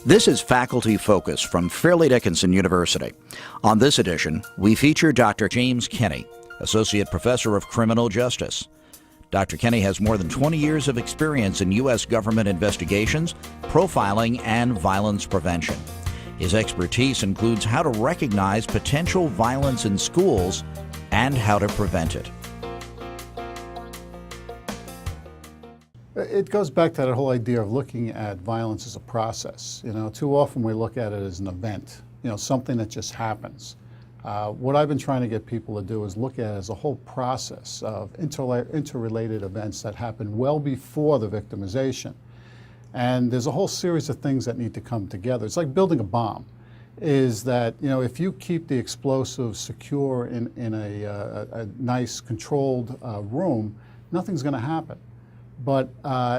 This is Faculty Focus from Fairleigh Dickinson University. On this edition, we feature Dr. James Kenny, Associate Professor of Criminal Justice. Dr. Kenny has more than 20 years of experience in U.S. government investigations, profiling, and violence prevention. His expertise includes how to recognize potential violence in schools and how to prevent it. It goes back to that whole idea of looking at violence as a process. Too often we look at it as an event, something that just happens. What I've been trying to get people to do is look at it as a whole process of interrelated events that happen well before the victimization. And there's a whole series of things that need to come together. It's like building a bomb, is that, if you keep the explosive secure in a nice controlled room, nothing's going to happen. But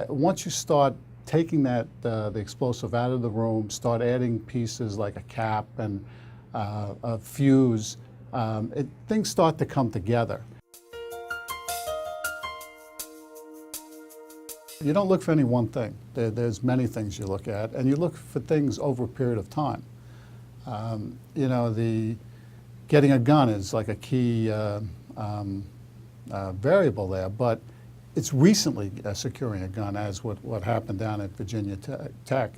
once you start taking the explosive out of the room, start adding pieces like a cap and a fuse, things start to come together. You don't look for any one thing. There's many things you look at, and you look for things over a period of time. The getting a gun is like a key variable there, but it's recently securing a gun, as what happened down at Virginia Tech.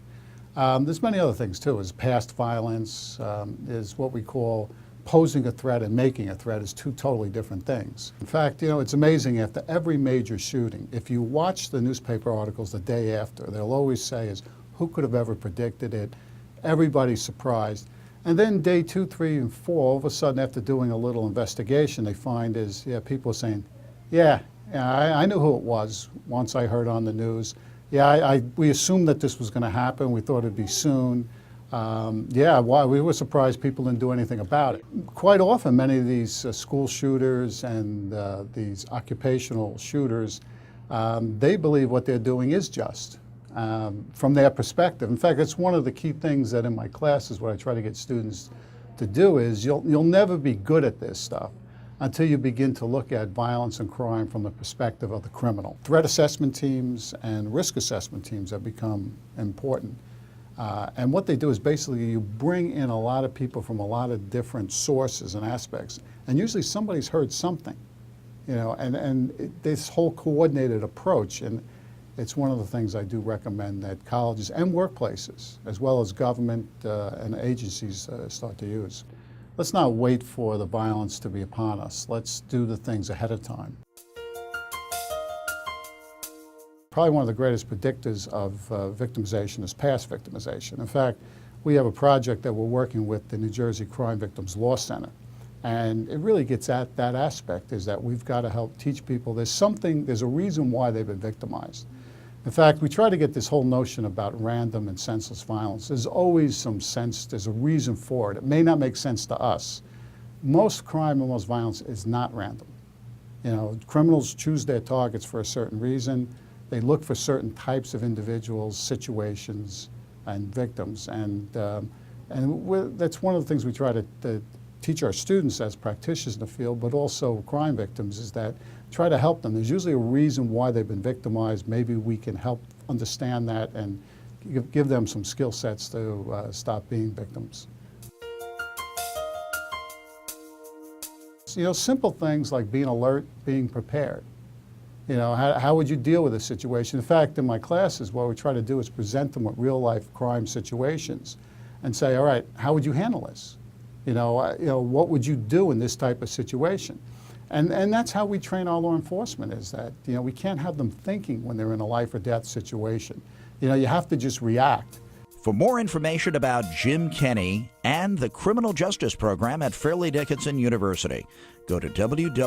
There's many other things too. Is past violence, is what we call posing a threat and making a threat is two totally different things. In fact, it's amazing, after every major shooting, if you watch the newspaper articles the day after, they'll always say is, who could have ever predicted it? Everybody's surprised. And then day 2, 3, and 4, all of a sudden, after doing a little investigation, they find is, people are saying, I knew who it was once I heard on the news. We assumed that this was going to happen. We thought it'd be soon. We were surprised people didn't do anything about it. Quite often, many of these school shooters and these occupational shooters, they believe what they're doing is just from their perspective. In fact, it's one of the key things that in my classes, what I try to get students to do is you'll never be good at this stuff until you begin to look at violence and crime from the perspective of the criminal. Threat assessment teams and risk assessment teams have become important. And what they do is basically you bring in a lot of people from a lot of different sources and aspects. And usually somebody's heard something, and this whole coordinated approach. And it's one of the things I do recommend that colleges and workplaces, as well as government and agencies, start to use. Let's not wait for the violence to be upon us. Let's do the things ahead of time. Probably one of the greatest predictors of victimization is past victimization. In fact, we have a project that we're working with the New Jersey Crime Victims Law Center. And it really gets at that aspect, is that we've got to help teach people there's a reason why they've been victimized. In fact, we try to get this whole notion about random and senseless violence. There's always some sense, there's a reason for it. It may not make sense to us. Most crime and most violence is not random. Criminals choose their targets for a certain reason. They look for certain types of individuals, situations, and victims. And that's one of the things we try to teach our students as practitioners in the field, but also crime victims, is that try to help them. There's usually a reason why they've been victimized. Maybe we can help understand that and give them some skill sets to stop being victims. Simple things like being alert, being prepared. How would you deal with a situation? In fact, in my classes, what we try to do is present them with real-life crime situations and say, all right, how would you handle this? What would you do in this type of situation? And that's how we train our law enforcement, is that, we can't have them thinking when they're in a life or death situation. You have to just react. For more information about Jim Kenny and the Criminal Justice Program at Fairleigh Dickinson University, go to www.fdu.edu.